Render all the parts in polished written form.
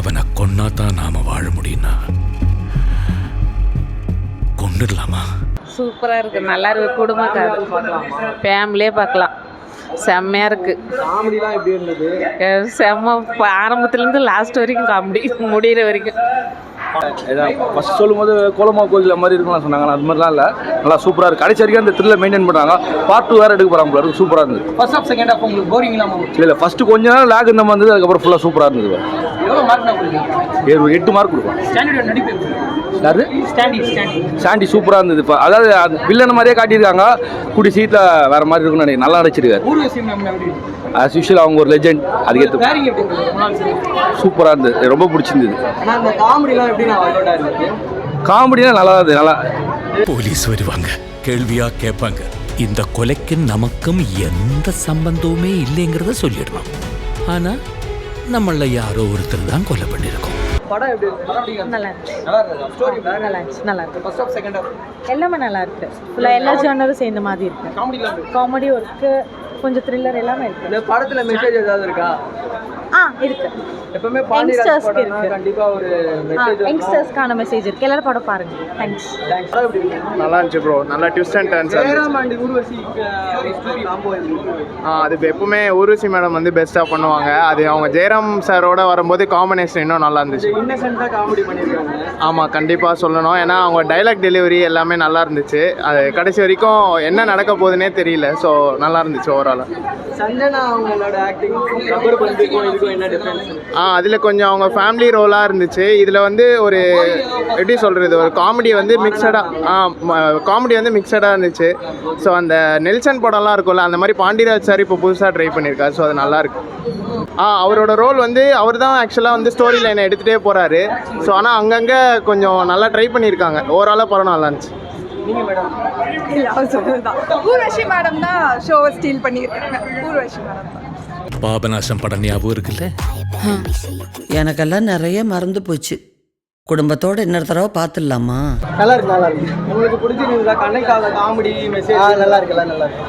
அவனை கொன்னாதான் நாம வாழ முடியும்னா கொண்டுடலாமா? சூப்பராக இருக்குது, நல்லா இருக்குது. குடும்ப கதை, ஃபேமிலியே பார்க்கலாம். செம்மையாக இருக்குது. காமெடிலாம் எப்படி இருந்தது? செம்ம. ஆரம்பத்துலேருந்து லாஸ்ட் வரைக்கும் காமெடி, முடிகிற வரைக்கும். ஃபஸ்ட் சொல்லும்போது கோலமா கோயில் மாதிரி இருக்கும்லாம் சொன்னாங்க. அது மாதிரிலாம் இல்லை, நல்லா சூப்பராக இருக்குது. கடைசி வரைக்கும் அந்த த்ரில்லை மெயின்டைன் பண்ணுறாங்க. பார்ட் 2 வேறு எடுக்க போகிறாங்க போல இருக்கு. சூப்பராக இருந்தது. ஃபர்ஸ்ட் ஆஃப் செகண்ட் ஆஃப் உங்களுக்கு போரிங் இல்லாமல் இல்லை ஃபஸ்ட்டு கொஞ்ச நேரம் லேக் இந்த மாதிரி இருந்தது. அதுக்கப்புறம் ஃபுல்லாக சூப்பராக இருந்தது. எவ்வளோ மார்க் நான் கொடுக்குறேன்? 8 மார்க் கொடுப்பேன். ஸ்டாண்டர்ட் நடிப்பு யாரு? சாண்டி சூப்பராக இருந்தது. இப்போ அதாவது வில்லன் மாதிரியே காட்டியிருக்காங்க. கூடி சீட்டில் வேறு மாதிரி இருக்குன்னு நினைக்கிறேன். நல்லா நடிச்சிருக்காரு. ஊர்வசி மேம் எப்படி? ஆஸ் யூஷுவல் அவங்க ஒரு லெஜெண்ட். அதுக்கேற்ற வேரிங் எப்படி இருந்தது? சூப்பராக இருந்தது, ரொம்ப பிடிச்சிருந்தது. ஆனால் அந்த காமெடிலாம் எப்படி நான் ஒர்க் அவுட் ஆயிருந்தது? காமெடினா நல்லா இருந்தது. நல்லா போலீஸ் வருவாங்க, கேள்வியா கேட்பாங்க. இந்த கொலைக்கும் நமக்கும் எந்த சம்பந்தமுமே இல்லைங்கிறத சொல்லிடணும். ஆனா நம்மள யாரோ ஒருத்தர் தான் கொலை பண்ணியிருக்கோம். படம் எப்படி இருந்தது? நல்லா இருக்கு, நல்லா இருந்தது. ஸ்டோரி நல்லா இருந்துச்சு, நல்லா இருக்கு. ஃபர்ஸ்ட் ஆஃப் செகண்ட் ஆஃப் எல்லாமே நல்லா இருக்கு. ஃபுல்லாக எல்லா ஜானரும் சேர்ந்த மாதிரி இருக்கு. காமெடிலாம் எப்படி? காமெடி இருக்கு, கொஞ்சம் த்ரில்லர் எல்லாமே இருக்கு. இந்த படத்துல மெசேஜ் ஏதாவது இருக்கா? இருக்கு. எப்பவுமே Youngsters க்கு பாண்டியராஜ் இருக்கு. கண்டிப்பா ஒரு மெசேஜ் யங்ஸ்டர்ஸ்க்கான மெசேஜ் இருக்கு. எல்லாரும் படம் பாருங்க. தேங்க்ஸ். படம் எப்படி இருந்தது? நல்லா இருந்துச்சு ப்ரோ. நல்லா twist and turns. Jayaram and Urvashi story combo எப்படி? அது எப்பவுமே ஊர்வசி மேடம் வந்து பெஸ்ட்டாக பண்ணுவாங்க. அது அவங்க ஜெயராம் சாரோட வரும்போது காம்பினேஷன் இன்னும் நல்லா இருந்துச்சு. இன்னசென்ட்டாக காமெடி பண்ணியிருக்காங்க. ஆமாம், கண்டிப்பாக சொல்லணும். ஏன்னா அவங்க டைலாக் டெலிவரி எல்லாமே நல்லா இருந்துச்சு. அது கடைசி வரைக்கும் என்ன நடக்க போகுதுன்னே தெரியல. ஸோ நல்லா இருந்துச்சு ஓவராலாக. சஞ்சனா அவங்களோட ஆக்டிங் ரப்பர் பந்துக்கும் இதுக்கும் என்ன டிஃபரன்ஸ்? அதில் கொஞ்சம் அவங்க ஃபேமிலி ரோலாக இருந்துச்சு. இதில் வந்து ஒரு எப்படி சொல்கிறது, ஒரு காமெடி வந்து காமெடி வந்து மிக்சடாக இருந்துச்சு. ஸோ அந்த நெல்சன் படம்லாம் இருக்கும்ல, அந்த மாதிரி பாண்டியராஜ் சார் இப்போ புதுசாக ட்ரை பண்ணியிருக்காரு. ஸோ அது நல்லாயிருக்கு. அவரோட ரோல் வந்து அவர் தான் ஆக்சுவலாக வந்து ஸ்டோரி லைனை எடுத்துகிட்டே போகிறாரு. ஸோ ஆனால் அங்கங்கே கொஞ்சம் நல்லா ட்ரை பண்ணியிருக்காங்க. ஓவராலாக படம் நல்லா இருந்துச்சு. நீங்கள் மேடம்? ஊர்வசி மேடம் தான் ஷோவை ஸ்டீல் பண்ணியிருக்காங்க. ஊர்வசி மேடம் தான். பாபநாசம் படம் ஞாபகம் இருக்குல்ல? எனக்கெல்லாம் நிறைய மறந்து போச்சு. குடும்பத்தோட இன்னொரு தடவை பார்த்துடலாமா? நல்லா இருக்கு, நல்லா இருக்கு. உங்களுக்கு பிடிச்சிருந்தா கனெக்ட் ஆக காமெடி மெசேஜ்? நல்லா இருக்கு, எல்லாம் நல்லா இருக்கு.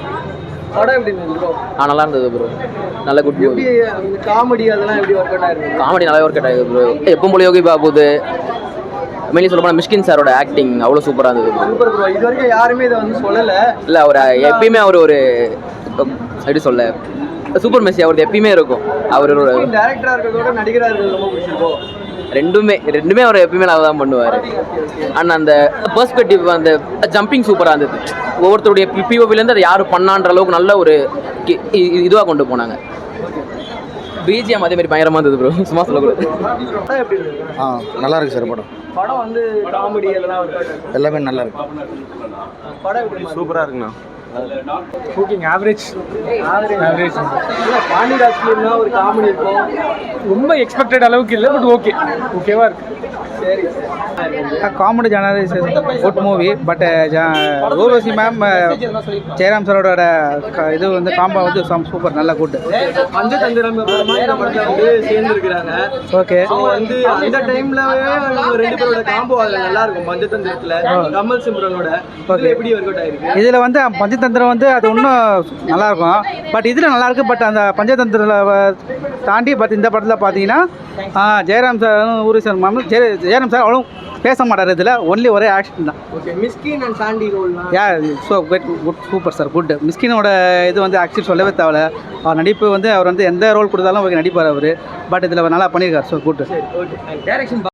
படம் எப்படி இருந்தது ப்ரோ? நல்லா இருந்தது ப்ரோ. நல்ல குட் எப்படி காமெடி அதெல்லாம் எப்படி ஒர்க் அவுட் ஆயிருக்கு? காமெடி நல்லா ஒர்க் அவுட் ஆகுது ப்ரோ. எப்போ போல யோகி பாபுது மெயின்லி சொல்ல போனால் மிஷ்கின் சாரோட ஆக்டிங் அவ்வளோ சூப்பராக இருந்தது. Super bro. இது வரைக்கும் யாருமே இதை வந்து சொல்லலை. இல்லை, அவர் எப்பயுமே அவர் ஒரு எப்படி சொல்ல சூப்பர் மெஸ்ஸி அவருக்கு எப்பயுமே இருக்கும். அவர் ஒரு டேரக்டராக இருக்கிறதோட நடிகராக இருக்கிறது ரொம்ப பிடிச்சிருக்கோம். ரெண்டுமே அவர் எப்பயுமே நல்லா தான் பண்ணுவார். அண்ட் அந்த பெர்ஸ்பெக்டிவ், அந்த ஜம்பிங் சூப்பராக இருந்தது. ஒவ்வொருத்தருடைய பிஓபிலேருந்து அதை யாரும் பண்ணான்ற அளவுக்கு நல்ல ஒரு இதுவாக கொண்டு போனாங்க. பிஜிஎம் அதே மாதிரி பயங்கரமாக இருந்தது ப்ரோ. சும்மா சொல்லக்கூடாது. படம் எப்படி இருந்தது? நல்லா இருக்கு சார். படம் வந்து காமெடி அதெல்லாம் எல்லாமே நல்லா இருக்கு. படம் எப்படி? சூப்பராக இருக்குண்ணா. குக்கிங் ஆவரேஜ் பாண்டியராஜ் ஃபிலிம்னா ஒரு காமெடி இருக்கும். ரொம்ப எக்ஸ்பெக்டட் அளவுக்கு இல்லை, பட் ஓகேவா இருக்கு. சரி, comedy genre is good movie. But Urvashi ma'am Jayaram சாரோட இது வந்து காம்போ வந்து சூப்பர், நல்ல குட். பஞ்சதந்திரம் படத்தை வந்து சேர்ந்துருக்கிறாங்க. ஓகே, வந்து அந்த டைம்லவே ரெண்டு பேரோட காம்போ அதில் நல்லா இருக்கும். பஞ்சதந்திரத்தில் கமல் சிம்ரனோட எப்படி ஒர்க் அவுட் ஆயிருக்கு? இதில் வந்து பஞ்சதந்திரம் வந்து அது இன்னும் நல்லாயிருக்கும். பட் இதில் நல்லாயிருக்கு. பட் அந்த பஞ்சதந்திரத்தில் தாண்டி பட் இந்த படத்தில் பார்த்தீங்கன்னா Jayaram sir Urvashi ma'am Jayaram sir அவ்வளோ பேச மாட்டார். இதில் ஒன்லி ஒரே ஆக்ஷன் தான். Okay, Mysskin and Sandy role so good super sir, good. மிஸ்கினோட இது வந்து ஆக்சுவலி சொல்லவே தேவையில்ல. அவர் நடிப்பு வந்து அவர் வந்து எந்த ரோல் கொடுத்தாலும் அவருக்கு நடிப்பார் அவர். பட் இதில் நல்லா பண்ணியிருக்கார். So good. டைரக்ஷன்